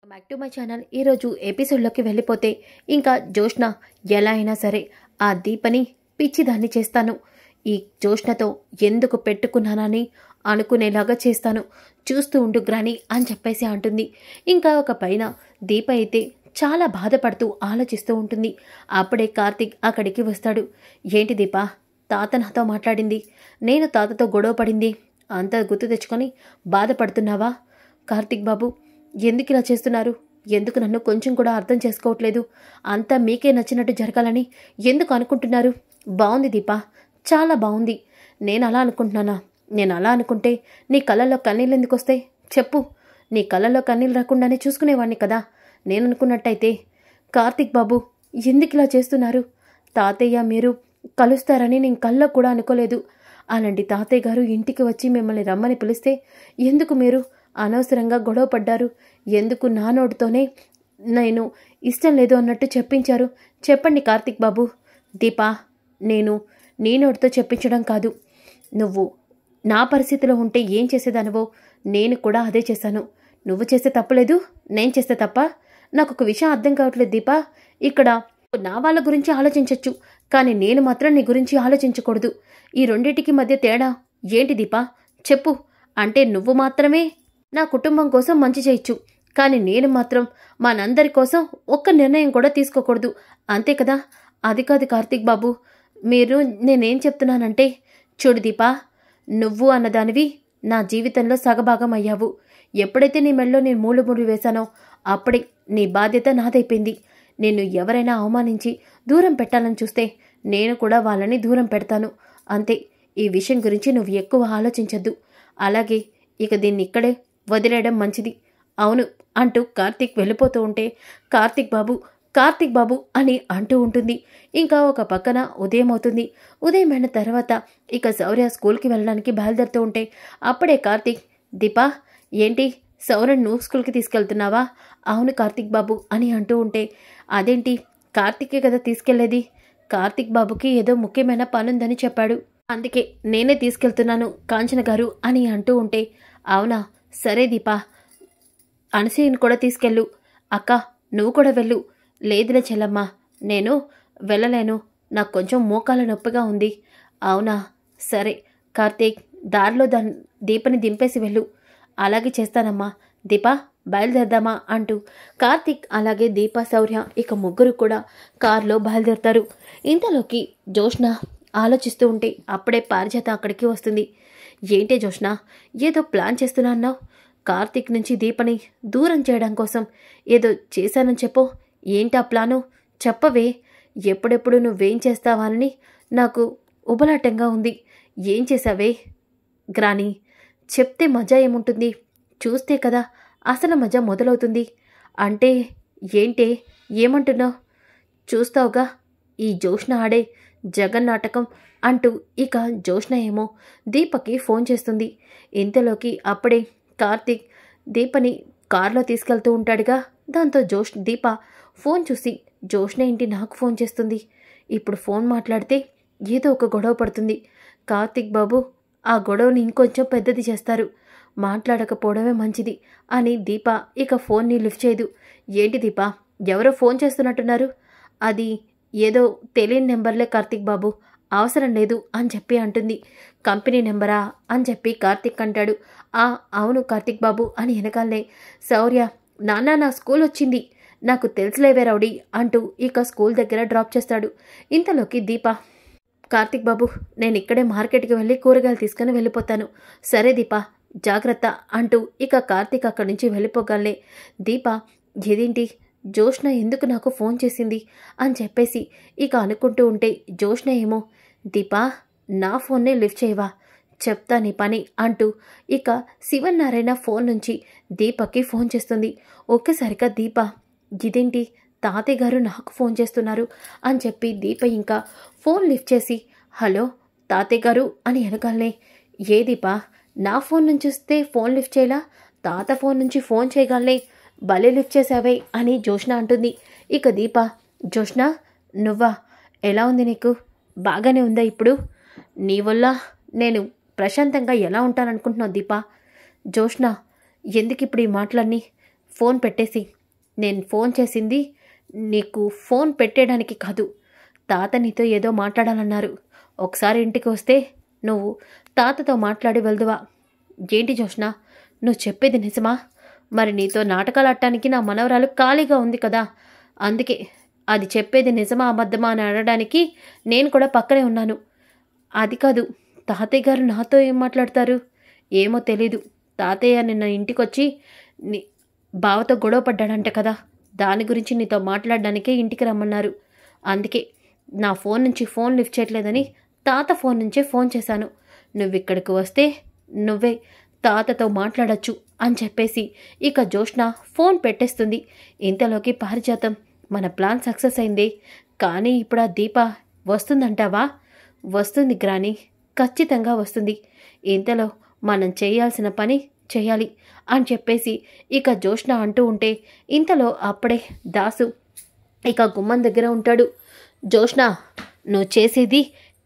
Back to my channel. ఈరోజు ఎపిసోడ్లోకి వెళ్ళిపోతే ఇంకా జోష్న ఎలా అయినా సరే ఆ దీపని పిచ్చిదాన్ని చేస్తాను, ఈ జోష్నతో ఎందుకు పెట్టుకున్నానని అనుకునేలాగా చేస్తాను, చూస్తూ ఉండు గ్రాని అని చెప్పేసి అంటుంది. ఇంకా ఒక పైన దీప అయితే చాలా బాధపడుతూ ఆలోచిస్తూ ఉంటుంది. అప్పుడే కార్తీక్ అక్కడికి వస్తాడు. ఏంటి దీప, తాత నాతో మాట్లాడింది, నేను తాతతో గొడవ పడింది అంతా గుర్తు తెచ్చుకొని బాధపడుతున్నావా? కార్తీక్ బాబు, ఎందుకు ఇలా చేస్తున్నారు? ఎందుకు నన్ను కొంచెం కూడా అర్థం చేసుకోవట్లేదు? అంతా మీకే నచ్చినట్టు జరగాలని ఎందుకు అనుకుంటున్నారు? బాగుంది దీప, చాలా బాగుంది. నేను అలా అనుకుంటున్నానా? నేను అలా అనుకుంటే నీ కళ్ళల్లో కన్నీళ్ళు ఎందుకు వస్తాయి చెప్పు? నీ కళ్ళల్లో కన్నీళ్ళు రాకుండానే చూసుకునేవాడిని కదా నేను అనుకున్నట్టయితే. కార్తీక్ బాబు, ఎందుకు ఇలా చేస్తున్నారు? తాతయ్య మీరు కలుస్తారని నేను కల్లో కూడా అనుకోలేదు. అలాంటి తాతయ్య గారు ఇంటికి వచ్చి మిమ్మల్ని రమ్మని పిలిస్తే ఎందుకు మీరు అనవసరంగా గొడవ పడ్డారు? ఎందుకు నా నోటితోనే నేను ఇష్టం లేదు అన్నట్టు చెప్పించారు? చెప్పండి కార్తీక్ బాబు. దీపా, నేను నీ నోటితో చెప్పించడం కాదు, నువ్వు నా పరిస్థితిలో ఉంటే ఏం చేసేదానివో నేను కూడా అదే చేశాను. నువ్వు చేస్తే తప్పులేదు, నేను చేస్తే తప్ప? నాకు ఒక విషయం అర్థం కావట్లేదు దీపా. ఇక్కడ నా వాళ్ళ గురించి ఆలోచించవచ్చు, కానీ నేను మాత్రం నీ గురించి ఆలోచించకూడదు. ఈ రెండింటికి మధ్య తేడా ఏంటి దీపా చెప్పు? అంటే నువ్వు మాత్రమే నా కుటుంబం కోసం మంచి చేయొచ్చు, కానీ నేను మాత్రం మనందరి కోసం ఒక్క నిర్ణయం కూడా తీసుకోకూడదు, అంతే కదా? అది కాదు కార్తీక్ బాబు, మీరు నేనేం చెప్తున్నానంటే, చూడు దీపా, నువ్వు అన్నదానివి నా జీవితంలో సగభాగం అయ్యావు. ఎప్పుడైతే నీ మెడలో నేను మూడు వేశానో అప్పుడే నీ బాధ్యత నాదైపోయింది. నిన్ను ఎవరైనా అవమానించి దూరం పెట్టాలని చూస్తే నేను కూడా వాళ్ళని దూరం పెడతాను, అంతే. ఈ విషయం గురించి నువ్వు ఎక్కువ ఆలోచించద్దు. అలాగే ఇక దీన్ని ఇక్కడే వదిలేయడం మంచిది. అవును అంటూ కార్తీక్ వెళ్ళిపోతూ ఉంటే కార్తీక్ బాబు అని అంటూ ఉంటుంది. ఇంకా ఒక పక్కన ఉదయం అవుతుంది. ఉదయం అయిన తర్వాత ఇక శౌర్య స్కూల్కి వెళ్ళడానికి బయలుదేరుతూ ఉంటే అప్పుడే కార్తీక్, దీపా ఏంటి శౌర్యను నువ్వు స్కూల్కి తీసుకెళ్తున్నావా? అవును కార్తీక్ బాబు అని అంటూ ఉంటే, అదేంటి, కార్తీకే కదా తీసుకెళ్లేది, కార్తీక్ బాబుకి ఏదో ముఖ్యమైన పనుందని చెప్పాడు, అందుకే నేనే తీసుకెళ్తున్నాను కాంచన గారు అని అంటూ ఉంటే, అవునా, సరే దీపా, అనసూయను కూడా తీసుకెళ్ళు. అక్క నువ్వు కూడా వెళ్ళు. లేదులే చెల్లమ్మ, నేను వెళ్ళలేను, నాకు కొంచెం మోకాల నొప్పిగా ఉంది. అవునా, సరే కార్తీక్, దారిలో దీపని దింపేసి వెళ్ళు. అలాగే చేస్తానమ్మా. దీపా బయలుదేరదామా అంటూ కార్తీక్ అలాగే దీప శౌర్య ఇక ముగ్గురు కూడా కారులో బయలుదేరుతారు. ఇంతలోకి జోష్న ఆలోచిస్తూ ఉంటే అప్పుడే పారిజాత అక్కడికి వస్తుంది. ఏంటే జోష్న, ఏదో ప్లాన్ చేస్తున్నా అన్నావు, కార్తీక్ నుంచి దీపని దూరం చేయడం కోసం ఏదో చేశానని చెప్పు. ఏంటా ప్లాను చెప్పవే? ఎప్పుడెప్పుడు నువ్వేం చేస్తావానని నాకు ఉబలాటంగా ఉంది. ఏం చేశావే? గ్రాని, చెప్తే మజా ఏముంటుంది, చూస్తే కదా అసలు మజా మొదలవుతుంది. అంటే ఏంటే, ఏమంటున్నావు? చూస్తావుగా ఈ జోష్న ఆడే జగన్నాటకం అంటూ ఇక జోష్న ఏమో దీపకి ఫోన్ చేస్తుంది. ఇంతలోకి అప్పుడే కార్తీక్ దీపని కారులో తీసుకెళ్తూ ఉంటాడుగా. దాంతో దీప ఫోన్ చూసి, జోష్న ఏంటి నాకు ఫోన్ చేస్తుంది, ఇప్పుడు ఫోన్ మాట్లాడితే ఏదో ఒక గొడవ పడుతుంది, కార్తీక్ బాబు ఆ గొడవని ఇంకొంచెం పెద్దది చేస్తారు, మాట్లాడకపోవడమే మంచిది అని దీప ఇక ఫోన్ని లిఫ్ట్ చేయదు. ఏంటి దీప, ఎవరో ఫోన్ చేస్తున్నట్టున్నారు? అది ఏదో తెలియని నెంబర్లే కార్తీక్ బాబు, అవసరం లేదు అని చెప్పి అంటుంది. కంపెనీ నెంబరా అని చెప్పి కార్తీక్ అంటాడు. అవును కార్తీక్ బాబు అని వెనకాలనే శౌర్య, నాన్న నా స్కూల్ వచ్చింది, నాకు తెలుసులేవే రౌడీ అంటూ ఇక స్కూల్ దగ్గర డ్రాప్ చేస్తాడు. ఇంతలోకి దీప, కార్తీక్ బాబు నేను ఇక్కడే మార్కెట్కి వెళ్ళి కూరగాయలు తీసుకుని వెళ్ళిపోతాను, సరే దీప జాగ్రత్త అంటూ ఇక కార్తీక్ అక్కడి నుంచి వెళ్ళిపోగలనే దీప, ఇదేంటి జోష్న ఎందుకు నాకు ఫోన్ చేసింది అని చెప్పేసి ఇక అనుకుంటూ ఉంటే జోష్న ఏమో, దీపా నా ఫోన్నే లిఫ్ట్ చేయవా, చెప్తా నీ పని అంటూ ఇక శివనారాయణ ఫోన్ నుంచి దీపకి ఫోన్ చేస్తుంది. ఒక్కసారిగా దీప, ఇదేంటి తాతయ్య గారు నాకు ఫోన్ చేస్తున్నారు అని చెప్పి దీప ఇంకా ఫోన్ లిఫ్ట్ చేసి, హలో తాతయ్య గారు అని వెనకాలనే, ఏ దీప నా ఫోన్ నుంచి వస్తే ఫోన్ లిఫ్ట్ చేయలా, తాత ఫోన్ నుంచి ఫోన్ చేయగలనే, భలే లిఫ్ట్ చేసావే అని జోష్న అంటుంది. ఇక దీప, జోష్న నువ్వా, ఎలా ఉంది నీకు, బాగానే ఉందా ఇప్పుడు? నీ వల్ల నేను ప్రశాంతంగా ఎలా ఉంటాననుకుంటున్నావు దీప? జోష్న ఎందుకు ఇప్పుడు ఈ మాటలన్నీ? ఫోన్ పెట్టేసి. నేను ఫోన్ చేసింది నీకు ఫోన్ పెట్టేయడానికి కాదు. తాత నీతో ఏదో మాట్లాడాలన్నారు. ఒకసారి ఇంటికి వస్తే నువ్వు తాతతో మాట్లాడి వెళ్దువా? ఏంటి జోష్న, నువ్వు చెప్పేది నిజమా? మరి నీతో నాటకాలు ఆడటానికి నా మనవరాలు ఖాళీగా ఉంది కదా, అందుకే అది చెప్పేది నిజమా అబద్ధమా అని అడగడానికి నేను కూడా పక్కనే ఉన్నాను. అది కాదు, తాతయ్య గారు నాతో ఏం మాట్లాడతారు ఏమో తెలీదు. తాతయ్య నిన్న ఇంటికొచ్చి నీ బావతో గొడవ పడ్డాడంట కదా, దాని గురించి నీతో మాట్లాడడానికే ఇంటికి రమ్మన్నారు. అందుకే నా ఫోన్ నుంచి ఫోన్ లిఫ్ట్ చేయట్లేదని తాత ఫోన్ నుంచే ఫోన్ చేశాను. నువ్విక్కడికి వస్తే నువ్వే తాతతో మాట్లాడచ్చు అని చెప్పేసి ఇక జోష్న ఫోన్ పెట్టేస్తుంది. ఇంతలోకి పారిజాతం, మన ప్లాన్ సక్సెస్ అయింది, కానీ ఇప్పుడు ఆ దీప వస్తుందంటావా? వస్తుంది గ్రాని, ఖచ్చితంగా వస్తుంది. ఇంతలో మనం చేయాల్సిన పని చేయాలి అని చెప్పేసి ఇక జోష్న అంటూ ఉంటే ఇంతలో అప్పుడే దాసు ఇక గుమ్మం దగ్గర ఉంటాడు. జోష్న, నువ్వు చేసేది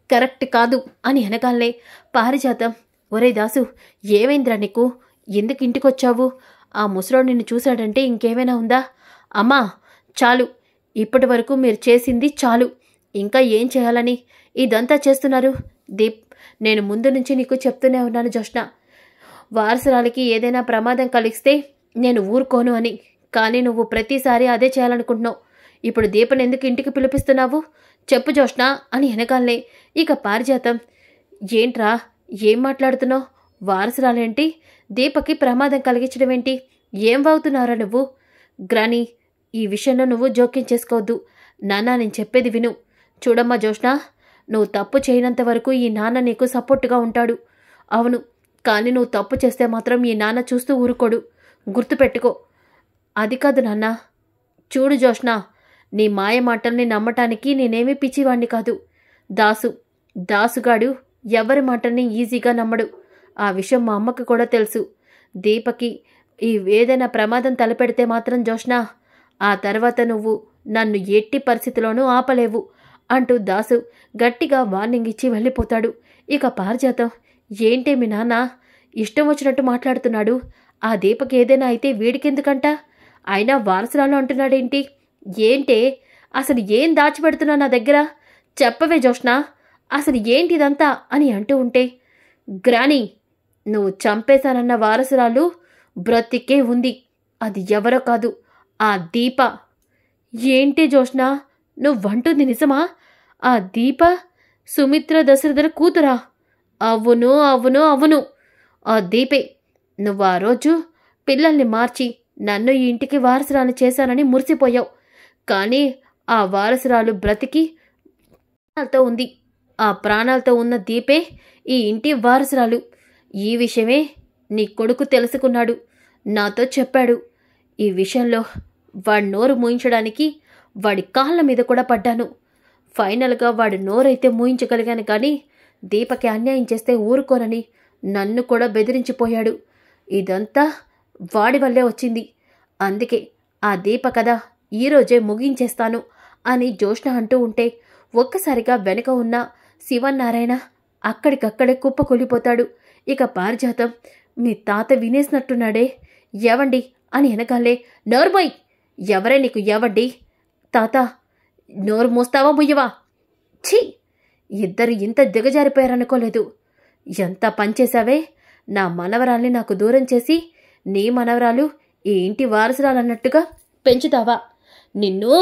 కరెక్ట్ కాదు అని అనగానే పారిజాతం, ఒరే దాసు, ఏమైందిరా నీకు? ఎందుకు ఇంటికొచ్చావు? ఆ ముసలోడు నిన్ను చూశాడంటే ఇంకేమైనా ఉందా? అమ్మా చాలు, ఇప్పటి వరకు మీరు చేసింది చాలు. ఇంకా ఏం చేయాలని ఇదంతా చేస్తున్నారు? దీప్, నేను ముందు నుంచి నీకు చెప్తూనే ఉన్నాను జోష్న, వారసురాలికి ఏదైనా ప్రమాదం కలిగిస్తే నేను ఊరుకోను అని. కానీ నువ్వు ప్రతిసారి అదే చేయాలనుకుంటున్నావు. ఇప్పుడు దీపని ఎందుకు ఇంటికి పిలిపిస్తున్నావు? చెప్పు జోష్న అని వెనకాలనే ఇక పారిజాతం, ఏంట్రా ఏం మాట్లాడుతున్నావు? వారసురాలేంటి? దీపకి ప్రమాదం కలిగించడం ఏంటి? ఏం వాగుతున్నారా నువ్వు? గ్రాని, ఈ విషయంలో నువ్వు జోక్యం చేసుకోవద్దు. నాన్న, నేను చెప్పేది విను. చూడమ్మా జోష్న, నువ్వు తప్పు చేయనంత వరకు ఈ నాన్న నీకు సపోర్టుగా ఉంటాడు. అవును, కానీ నువ్వు తప్పు చేస్తే మాత్రం ఈ నాన్న చూస్తూ ఊరుకోడు, గుర్తుపెట్టుకో. అది కాదు నాన్న. చూడు జోష్న, నీ మాయ మాటల్ని నమ్మటానికి నేనేమీ పిచ్చివాణ్ణి కాదు. దాసుగాడు ఎవరి మాటల్ని ఈజీగా నమ్మడు. ఆ విషయం మా అమ్మకు కూడా తెలుసు. దీపకి ఈ ఏదైనా ప్రమాదం తలపెడితే మాత్రం జోష్న, ఆ తర్వాత నువ్వు నన్ను ఎట్టి పరిస్థితిలోనూ ఆపలేవు అంటూ దాసు గట్టిగా వార్నింగ్ ఇచ్చి వెళ్ళిపోతాడు. ఇక పారిజాతం, ఏంటే మీ నాన్న ఇష్టం వచ్చినట్టు మాట్లాడుతున్నాడు? ఆ దీపకి ఏదైనా అయితే వీడికెందుకంట? అయినా వారసురాలు అంటున్నాడేంటి? ఏంటే అసలు ఏం దాచిపెడుతున్నా నా దగ్గర? చెప్పవే జోష్న, అసలు ఏంటిదంతా అని అంటూ ఉంటే, గ్రాని, నువ్వు చంపేశానన్న వారసురాలు బ్రతికే ఉంది. అది ఎవరో కాదు, ఆ దీప. ఏంటి జోష్న, నువ్వంటుంది నిజమా? ఆ దీప సుమిత్ర దశరథుల కూతురా? అవును అవును అవును, ఆ దీపే. నువ్వు ఆ రోజు పిల్లల్ని మార్చి నన్ను ఈ ఇంటికి వారసురాలు చేశానని మురిసిపోయావు. కానీ ఆ వారసురాలు బ్రతికి ప్రాణాలతో ఉంది. ఆ ప్రాణాలతో ఉన్న దీపే ఈ ఇంటి వారసురాలు. ఈ విషయమే నీ కొడుకు తెలుసుకున్నాడు, నాతో చెప్పాడు. ఈ విషయంలో వాడి నోరు మూయించడానికి వాడి కాళ్ళ మీద కూడా పడ్డాను. ఫైనల్గా వాడి నోరైతే మూయించగలిగాను, కానీ దీపకి అన్యాయం చేస్తే ఊరుకోనని నన్ను కూడా బెదిరించిపోయాడు. ఇదంతా వాడి వల్లే వచ్చింది. అందుకే ఆ దీప కథ ఈరోజే ముగించేస్తాను అని జోష్న అంటూ ఉంటే ఒక్కసారిగా వెనక ఉన్న శివనారాయణ అక్కడికక్కడే కుప్పకూలిపోతాడు. ఇక పారిజాతం, మీ తాత వినేసినట్టున్నాడే, ఎవండి అని వెనకాలే, నోర్మోయ్, ఎవరే నీకు ఎవండి? తాత, నోరు మోస్తావా ముయ్యవా? ఛీ, ఇద్దరు ఇంత దిగజారిపోయారనుకోలేదు. ఎంత పనిచేశావే? నా మనవరాల్ని నాకు దూరం చేసి నీ మనవరాలు ఈ ఇంటి వారసురాలన్నట్టుగా పెంచుతావా? నిన్ను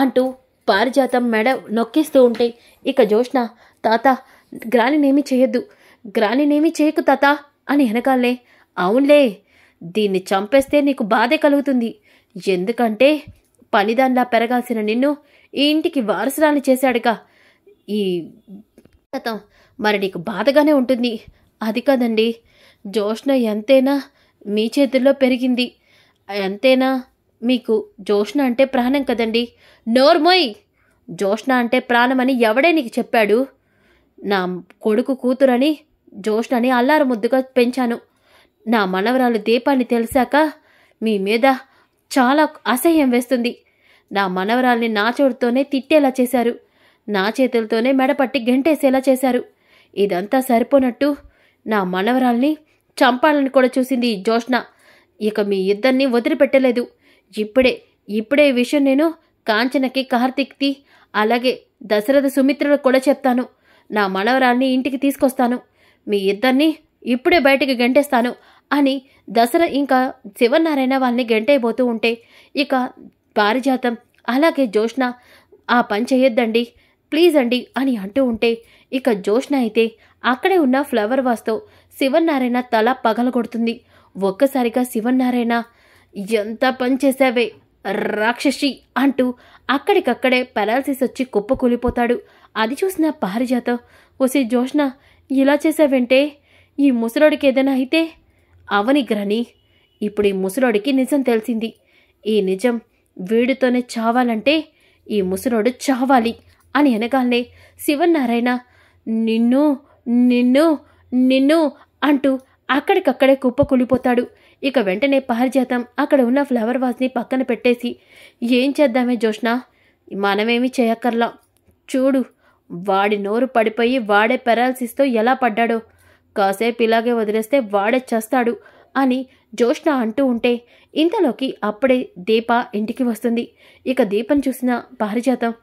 అంటూ పారిజాతం మెడ నొక్కేస్తూ ఉంటే ఇక జోష్న, తాత, గ్రానినేమీ చేయొద్దు, గ్రానినేమీ చేయకు తాత అని వెనకాలే, అవునులే, దీన్ని చంపేస్తే నీకు బాధే కలుగుతుంది. ఎందుకంటే పనిదాన్లా పెరగాల్సిన నిన్ను ఈ ఇంటికి వారసురాలు చేశాడుగా ఈ తాత. మరి నీకు బాధగానే ఉంటుంది. అది కాదండి, జోష్న ఎంతైనా మీ చేతుల్లో పెరిగింది, ఎంతైనా మీకు జోష్న అంటే ప్రాణం కదండి. నోర్మోయ్, జోష్న అంటే ప్రాణమని ఎవడే నీకు చెప్పాడు? నా కొడుకు కూతురని జోష్నని అల్లారు ముద్దుగా పెంచాను. నా మనవరాలు దీపాన్ని తెలిసాక మీ మీద చాలా అసహ్యం వేస్తుంది. నా మనవరాల్ని నా చోటుతోనే తిట్టేలా చేశారు, నా చేతులతోనే మెడపట్టి గెంటేసేలా చేశారు. ఇదంతా సరిపోనట్టు నా మనవరాల్ని చంపాలని కూడా చూసింది జోష్న. ఇక మీ ఇద్దరిని వదిలిపెట్టలేదు. ఇప్పుడే ఇప్పుడే ఈ విషయం నేను కాంచనకి, కార్తీక్కి, అలాగే దశరథ సుమిత్రులకు కూడా చెప్తాను. నా మనవరాల్ని ఇంటికి తీసుకొస్తాను. మీ ఇద్దరిని ఇప్పుడే బయటికి గెంటేస్తాను అని ఇంకా శివనారాయణ వాళ్ళని గెంటైపోతూ ఉంటే ఇక పారిజాతం అలాగే జోష్న ఆ పని చేయొద్దండి, ప్లీజ్ అండి అని అంటూ ఉంటే ఇక జోష్న అయితే అక్కడే ఉన్న ఫ్లవర్ వాస్తో శివనారాయణ తల పగలగొడుతుంది. ఒక్కసారిగా శివనారాయణ, ఎంత పని చేశావే రాక్షసి అంటూ అక్కడికక్కడే పెరాలసిస్ వచ్చి కుప్పకూలిపోతాడు. అది చూసిన పారిజాతం, ఓసి జోష్న ఇలా చేశావంటే ఈ ముసలోడికి ఏదైనా అయితే అవని గ్రని. ఇప్పుడు ఈ ముసలోడికి నిజం తెలిసింది. ఈ నిజం వీడితోనే చావాలంటే ఈ ముసలోడు చావాలి అని అనగానే శివనారాయణ నిన్ను నిన్ను నిన్ను అంటూ అక్కడికక్కడే కుప్పకూలిపోతాడు. ఇక వెంటనే పారిజాతం అక్కడ ఉన్న ఫ్లవర్ వాజ్ని పక్కన పెట్టేసి, ఏం చేద్దామే జోష్న, మనమేమీ చేయక్కర్లా. చూడు వాడి నోరు పడిపోయి వాడే పెరాలసిస్తో ఎలా పడ్డాడో, కాసేపు ఇలాగే వదిలేస్తే వాడే చేస్తాడు అని జోష్న అంటూ ఉంటే ఇంతలోకి అప్పుడే దీప ఇంటికి వస్తుంది. ఇక దీపం చూసిన పారిజాతం,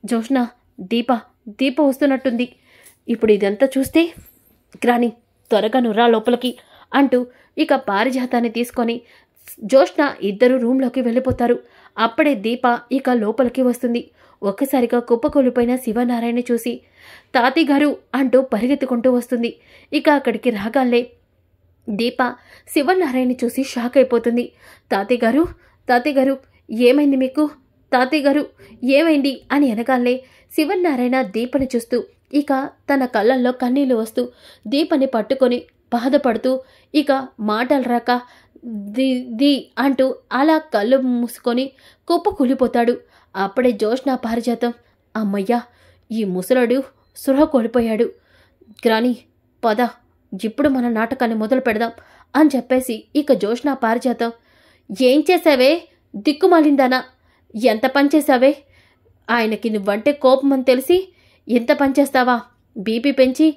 జోష్న దీప వస్తున్నట్టుంది. ఇప్పుడు ఇదంతా చూస్తే గ్రాని త్వరగా నుర్రా లోపలికి అంటూ ఇక పారిజాతాన్ని తీసుకొని జోష్న ఇద్దరు రూంలోకి వెళ్ళిపోతారు. అప్పుడే దీప ఇక లోపలికి వస్తుంది. ఒక్కసారిగా కుప్పకూలిపోయిన శివనారాయణ చూసి తాతయ్య గారు అంటూ పరిగెత్తుకుంటూ వస్తుంది. ఇక అక్కడికి రాగాలే దీప శివనారాయణ చూసి షాక్ అయిపోతుంది. తాతయ్య గారు ఏమైంది మీకు, తాతయ్య గారు ఏమైంది అని అనగాలే శివనారాయణ దీపని చూస్తూ ఇక తన కళ్ళల్లో కన్నీళ్లు వస్తూ దీపని పట్టుకొని బాధపడుతూ ఇక మాటలు రాక ది అంటూ అలా కళ్ళు మూసుకొని కుప్పకూలిపోతాడు. అప్పుడే జోష్న పారిజాతం, అమ్మయ్యా ఈ ముసలుడు సృహ కోల్పోయాడు, గ్రాని పద ఇప్పుడు మన నాటకాన్ని మొదలు పెడదాం అని చెప్పేసి ఇక జోష్న పారిజాతం, ఏం చేశావే దిక్కుమాలిందానా, ఎంత పనిచేశావే, ఆయనకి నువ్వంటే కోపం అని తెలిసి ఎంత పనిచేస్తావా, బీపీ పెంచి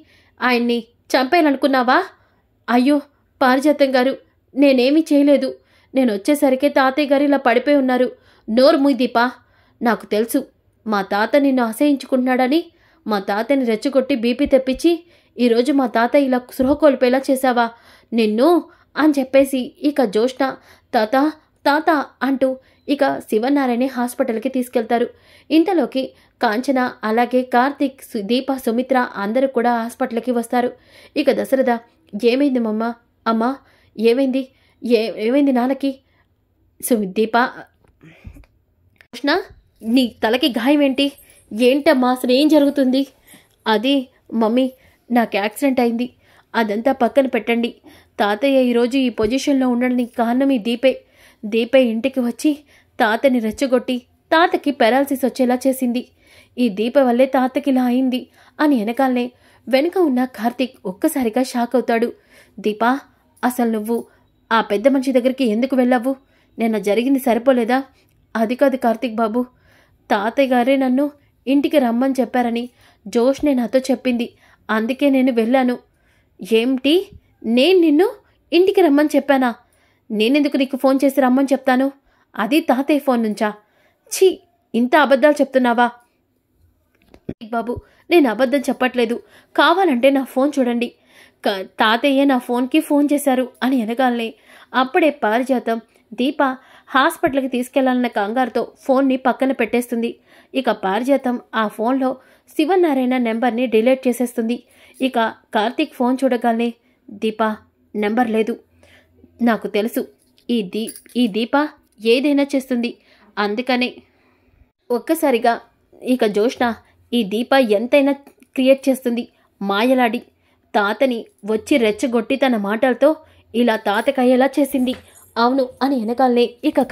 ఆయన్ని చంపేయాలనుకున్నావా? అయ్యో పారిజాతం గారు, నేనేమీ చేయలేదు. నేను వచ్చేసరికి తాతయ్య గారు ఇలా పడిపోయి ఉన్నారు. నోరు ముయ్ దీపా, నాకు తెలుసు మా తాత నిన్ను అసహించుకుంటున్నాడని. మా తాతని రెచ్చగొట్టి బీపీ తెప్పించి ఈరోజు మా తాత ఇలా సృహ కోల్పోయేలా చేశావా నిన్ను అని చెప్పేసి ఇక జోష్న తాత అంటూ ఇక శివనారాయణ హాస్పిటల్కి తీసుకెళ్తారు. ఇంతలోకి కాంచన అలాగే కార్తీక్, దీప, సుమిత్ర అందరూ కూడా హాస్పిటల్కి వస్తారు. ఇక దశరథ, ఏమైంది మమ్మ, అమ్మా ఏమైంది, ఏమైంది నాన్నకి, దీప, కృష్ణ నీ తలకి గాయం ఏంటి, ఏంటమ్మా అసలు ఏం జరుగుతుంది? అది మమ్మీ నాకు యాక్సిడెంట్ అయింది, అదంతా పక్కన పెట్టండి. తాతయ్య ఈరోజు ఈ పొజిషన్లో ఉండడానికి కారణం ఈ దీపే ఇంటికి వచ్చి తాతని రెచ్చగొట్టి తాతకి పెరాలసిస్ వచ్చేలా చేసింది. ఈ దీప వల్లే తాతకి ఇలా అయింది అని వెనక ఉన్న కార్తీక్ ఒక్కసారిగా షాక్ అవుతాడు. దీపా, అసలు నువ్వు ఆ పెద్ద మనిషి దగ్గరికి ఎందుకు వెళ్ళావు? నిన్న జరిగింది సరిపోలేదా? అది కాదు కార్తీక్ బాబు, తాతయ్య గారే నన్ను ఇంటికి రమ్మని చెప్పారని జోష్నే నాతో చెప్పింది, అందుకే నేను వెళ్ళాను. ఏమిటి, నేను నిన్ను ఇంటికి రమ్మని చెప్పానా? నేనెందుకు నీకు ఫోన్ చేసి రమ్మని చెప్తాను? అది తాతయ్య ఫోన్ నుంచా? ఛీ, ఇంత అబద్ధాలు చెప్తున్నావా? బాబు, నేను అబద్ధం చెప్పట్లేదు, కావాలంటే నా ఫోన్ చూడండి, తాతయ్య నా ఫోన్కి ఫోన్ చేశారు అని అనగానే అప్పుడే పారిజాతం దీప హాస్పిటల్కి తీసుకెళ్లాలన్న కంగారుతో ఫోన్ని పక్కన పెట్టేస్తుంది. ఇక పారిజాతం ఆ ఫోన్లో శివనారాయణ నెంబర్ని డిలీట్ చేసేస్తుంది. ఇక కార్తీక్ ఫోన్ చూడగానే, దీపా నెంబర్ లేదు, నాకు తెలుసు ఈ దీప ఏదైనా చేస్తుంది, అందుకనే. ఒక్కసారిగా ఇక జోష్న ఈ దీప ఎంతైనా క్రియేట్ చేస్తుంది, మాయలాడి తాతని వచ్చి రెచ్చగొట్టి తన మాటలతో ఇలా తాతకయ్యేలా చేసింది. అవును అని వెనకాలనే ఇక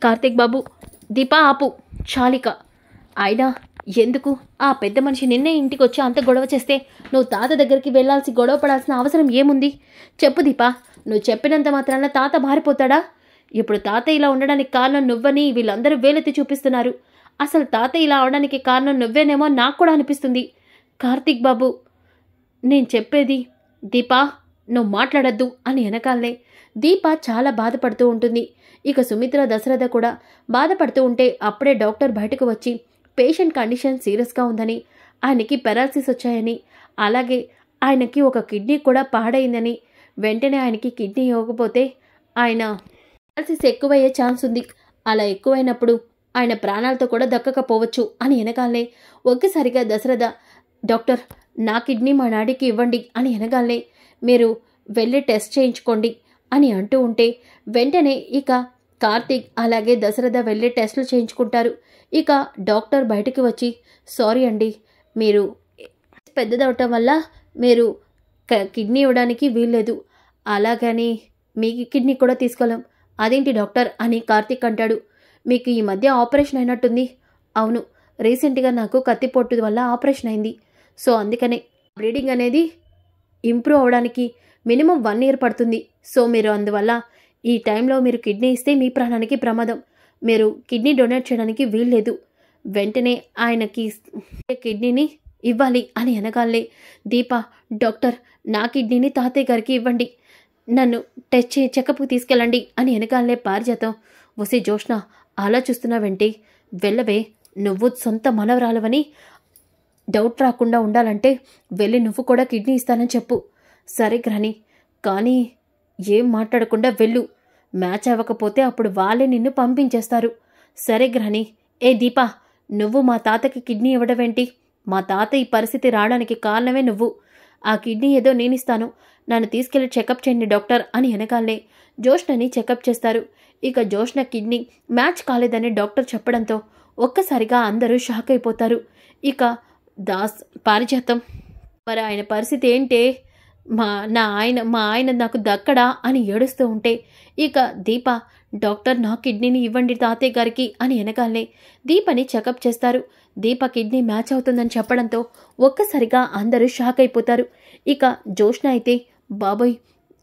కార్తీక్ బాబు, దీపా ఆపు, చాలిక, అయినా ఎందుకు ఆ పెద్ద మనిషి నిన్నే ఇంటికి వచ్చి అంత గొడవ చేస్తే నువ్వు తాత దగ్గరికి వెళ్ళాల్సి గొడవ పడాల్సిన అవసరం ఏముంది? చెప్పు దీపా, నువ్వు చెప్పినంత మాత్రాన తాత మారిపోతాడా? ఇప్పుడు తాత ఇలా ఉండడానికి కారణం నువ్వని వీళ్ళందరూ వేలెత్తి చూపిస్తున్నారు. అసలు తాత ఇలా అవడానికి కారణం నువ్వేనేమో నాకు కూడా అనిపిస్తుంది. కార్తీక్ బాబు, నేను చెప్పేది, దీపా నువ్వు మాట్లాడద్దు అని వెనకాలనే దీప చాలా బాధపడుతూ ఉంటుంది. ఇక సుమిత్ర దశరథ కూడా బాధపడుతూ ఉంటే అప్పుడే డాక్టర్ బయటకు వచ్చి పేషెంట్ కండిషన్ సీరియస్గా ఉందని, ఆయనకి పెరాలసిస్ వచ్చాయని, అలాగే ఆయనకి ఒక కిడ్నీ కూడా పాడైందని, వెంటనే ఆయనకి కిడ్నీ ఇవ్వకపోతే ఆయన పెరాలసిస్ ఎక్కువయ్యే ఛాన్స్ ఉంది, అలా ఎక్కువైనప్పుడు ఆయన ప్రాణాలతో కూడా దక్కకపోవచ్చు అని వెనకాలనే ఒక్కసారిగా దశరథ డాక్టర్ నా కిడ్నీ మా డాడీకి ఇవ్వండి అని వెనకాలనే మీరు వెళ్ళి టెస్ట్ చేయించుకోండి అని అంటూ ఉంటే వెంటనే ఇక కార్తీక్ అలాగే దశరథ వెళ్ళి టెస్టులు చేయించుకుంటారు. ఇక డాక్టర్ బయటికి వచ్చి సారీ అండి, మీరు పెద్దదవటం వల్ల మీరు కిడ్నీ ఇవ్వడానికి వీల్లేదు, అలాగని మీ కిడ్నీ కూడా తీసుకోలేం. అదేంటి డాక్టర్ అని కార్తీక్ అంటాడు. మీకు ఈ మధ్య ఆపరేషన్ అయినట్టుంది. అవును, రీసెంట్గా నాకు కత్తిపోటు వల్ల ఆపరేషన్ అయింది. సో అందుకనే బ్లీడింగ్ అనేది ఇంప్రూవ్ అవ్వడానికి మినిమం 1 year పడుతుంది. సో మీరు అందువల్ల ఈ టైంలో మీరు కిడ్నీ ఇస్తే మీ ప్రాణానికి ప్రమాదం, మీరు కిడ్నీ డొనేట్ చేయడానికి వీల్లేదు, వెంటనే ఆయనకి కిడ్నీని ఇవ్వాలి అని అనగాలే దీప డాక్టర్ నా కిడ్నీని తాతయ్య గారికి ఇవ్వండి, నన్ను టెస్ట్ చెకప్కి తీసుకెళ్ళండి అని వెనకాలనే పారిజాతం వసి జోష్న అలా చూస్తున్నావేంటి, వెళ్ళవే, నువ్వు సొంత మనవరాలవని డౌట్ రాకుండా ఉండాలంటే వెళ్ళి నువ్వు కూడా కిడ్నీ ఇస్తానని చెప్పు. సరే గ్రాని, కానీ ఏం మాట్లాడకుండా వెళ్ళు, మ్యాచ్ అవ్వకపోతే అప్పుడు వాళ్ళే నిన్ను పంపించేస్తారు. సరే గ్రాని. ఏ దీపా, నువ్వు మా తాతకి కిడ్నీ ఇవ్వడమేంటి, మా తాత ఈ పరిస్థితి రావడానికి కారణమే నువ్వు, ఆ కిడ్నీ ఏదో నేనిస్తాను, నన్ను తీసుకెళ్లి చెకప్ చేయండి డాక్టర్ అని వెనకాలనే జోష్నని చెకప్ చేస్తారు. ఇక జోష్న కిడ్నీ మ్యాచ్ కాలేదని డాక్టర్ చెప్పడంతో ఒక్కసారిగా అందరూ షాక్ అయిపోతారు. ఇక పారిజాతం మరి ఆయన పరిస్థితి ఏంటే, మా ఆయన నాకు దక్కడా అని ఏడుస్తూ ఉంటే ఇక దీప డాక్టర్ నా కిడ్నీని ఇవ్వండి తాతయ్య గారికి అని వెనకాలనే దీపని చెకప్ చేస్తారు. దీప కిడ్నీ మ్యాచ్ అవుతుందని చెప్పడంతో ఒక్కసారిగా అందరూ షాక్ అయిపోతారు. ఇక జోష్న అయితే బాబోయ్,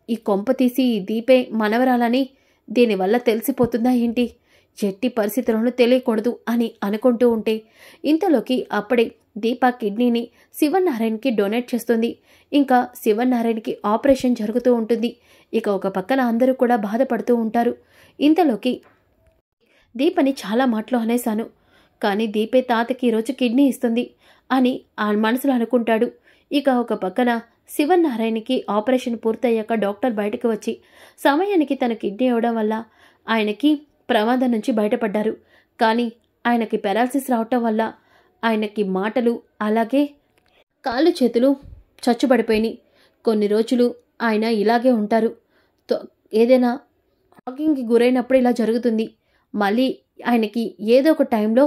ఈ కొంప తీసి ఈ దీపే మనవరాలని దీనివల్ల తెలిసిపోతుందా ఏంటి, ఎట్టి పరిస్థితులను తెలియకూడదు అని అనుకుంటూ ఉంటే ఇంతలోకి అప్పుడే దీప కిడ్నీని శివనారాయణకి డొనేట్ చేస్తుంది. ఇంకా శివనారాయణకి ఆపరేషన్ జరుగుతూ ఉంటుంది. ఇక ఒక పక్కన అందరూ కూడా బాధపడుతూ ఉంటారు. ఇంతలోకి దీపని చాలా మాటలు అనేశాను, కానీ దీపే తాతకి ఈరోజు కిడ్నీ ఇస్తుంది అని ఆ మనసులో అనుకుంటాడు. ఇక ఒక పక్కన శివనారాయణకి ఆపరేషన్ పూర్తయ్యాక డాక్టర్ బయటకు వచ్చి సమయానికి తన కిడ్నీ ఇవ్వడం వల్ల ఆయనకి ప్రమాదం నుంచి బయటపడ్డారు. కానీ ఆయనకి పెరాలసిస్ రావటం వల్ల ఆయనకి మాటలు అలాగే కాళ్ళు చేతులు చచ్చుబడిపోయినాయి. కొన్ని రోజులు ఆయన ఇలాగే ఉంటారు. ఏదైనా షాకింగ్కి గురైనప్పుడు ఇలా జరుగుతుంది. మళ్ళీ ఆయనకి ఏదో ఒక టైంలో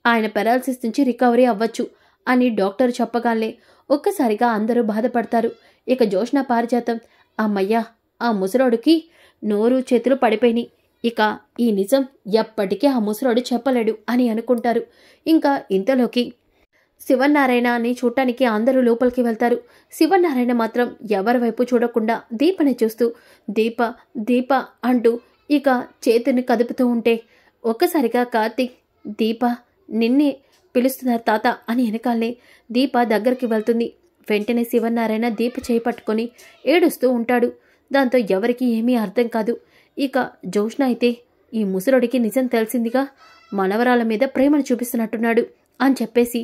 ఆయన పెరాలసిస్ నుంచి రికవరీ అవ్వచ్చు అని డాక్టర్ చెప్పగానే ఒక్కసారిగా అందరూ బాధపడతారు. ఇక జోష్న పారిజాతం అమ్మయ్యా, ఆ ముసలోడికి నోరు చేతులు పడిపోయినాయి, ఇక ఈ నిజం ఎప్పటికీ ఆ ముసలోడు చెప్పలేడు అని అనుకుంటారు. ఇంకా ఇంతలోకి శివనారాయణ అని చూడటానికి అందరూ లోపలికి వెళ్తారు. శివనారాయణ మాత్రం ఎవరి వైపు చూడకుండా దీపని చూస్తూ దీప దీప అంటూ ఇక చేతిని కదుపుతూ ఉంటే ఒక్కసారిగా కార్తీక్ దీప నిన్నే పిలుస్తున్నారు తాత అని వెనకాలనే దీప దగ్గరికి వెళ్తుంది. వెంటనే శివనారాయణ దీప చేయి పట్టుకొని ఏడుస్తూ ఉంటాడు. దాంతో ఎవరికి ఏమీ అర్థం కాదు. ఇక జోష్న అయితే ఈ ముసలుడికి నిజం తెలిసిందిగా, మనవరాల మీద ప్రేమను చూపిస్తున్నట్టున్నాడు అని చెప్పేసి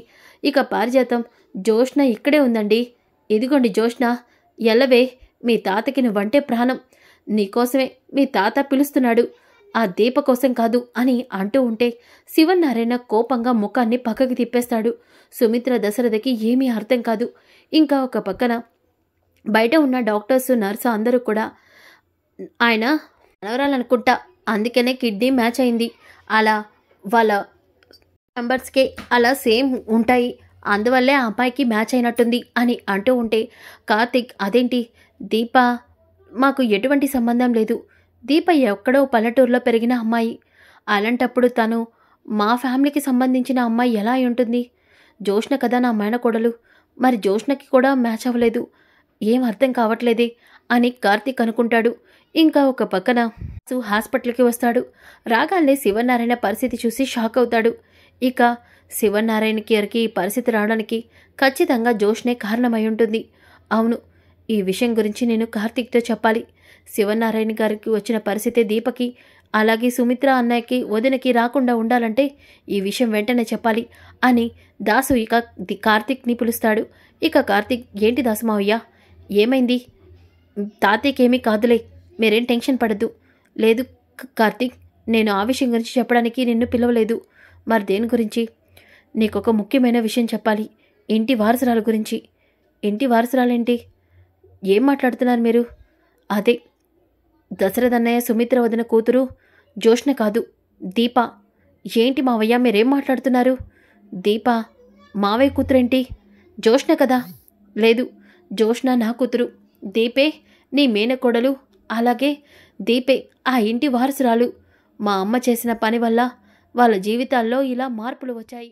ఇక పారిజాతం జోష్న ఇక్కడే ఉందండి, ఇదిగోండి జోష్న, ఎల్లవే, మీ తాతకి నువ్వంటే ప్రాణం, నీకోసమే మీ తాత పిలుస్తున్నాడు, ఆ దీప కోసం కాదు అని అంటూ ఉంటే శివనారాయణ కోపంగా ముఖాన్ని పక్కకి తిప్పేస్తాడు. సుమిత్ర దశరథకి ఏమీ అర్థం కాదు. ఇంకా ఒక పక్కన బయట ఉన్న డాక్టర్స్ నర్సు అందరూ కూడా ఆయన మనవరాలనుకుంటా, అందుకనే కిడ్నీ మ్యాచ్ అయింది, అలా వాళ్ళ మెంబర్స్కే అలా సేమ్ ఉంటాయి, అందువల్లే ఆ అమ్మాయికి మ్యాచ్ అయినట్టుంది అని అంటూ ఉంటే కార్తీక్ అదేంటి దీప, మాకు ఎటువంటి సంబంధం లేదు, దీప ఎక్కడో పల్లెటూరులో పెరిగిన అమ్మాయి, అలాంటప్పుడు తను మా ఫ్యామిలీకి సంబంధించిన అమ్మాయి ఎలా అయి ఉంటుంది, జోష్న కదా నా మేనకోడలు, మరి జోష్నకి కూడా మ్యాచ్ అవ్వలేదు, ఏం అర్థం కావట్లేదే అని కార్తీక్ అనుకుంటాడు. ఇంకా ఒక పక్కన హాస్పిటల్కి వస్తాడు. రాగానే శివనారాయణ పరిస్థితి చూసి షాక్ అవుతాడు. ఇక శివనారాయణ గారికి ఈ పరిస్థితి రావడానికి ఖచ్చితంగా జోష్నే కారణమై ఉంటుంది. అవును, ఈ విషయం గురించి నేను కార్తీక్తో చెప్పాలి, శివనారాయణ గారికి వచ్చిన పరిస్థితి దీపకి అలాగే సుమిత్ర అన్నయ్యకి వదినకి రాకుండా ఉండాలంటే ఈ విషయం వెంటనే చెప్పాలి అని దాసు ఇక కార్తీక్ని పిలుస్తాడు. ఇక కార్తీక్, ఏంటి దాసు మావయ్య, ఏమైంది? తాతయ్యకేమీ కాదులే, మీరేం టెన్షన్ పడద్దు. లేదు కార్తీక్, నేను ఆ విషయం గురించి చెప్పడానికి నిన్ను పిలవలేదు. మరి దేని గురించి? నీకొక ముఖ్యమైన విషయం చెప్పాలి. ఇంటి వారసురాలు గురించి. ఇంటి వారసురాలేంటి? ఏం మాట్లాడుతున్నారు మీరు? అదే దశరథ్ అన్నయ్య సుమిత్ర వదిన కూతురు జోష్న కాదు, దీప. ఏంటి మావయ్య మీరేం మాట్లాడుతున్నారు? దీప మావయ్య కూతురేంటి? జోష్న కదా? లేదు, జోష్న నా కూతురు. దీపే నీ మేనకోడలు. అలాగే దీపే ఆ ఇంటి వారసురాలు. మా అమ్మ చేసిన పని వల్ల వాళ్ళ జీవితాల్లో ఇలా మార్పులు వచ్చాయి.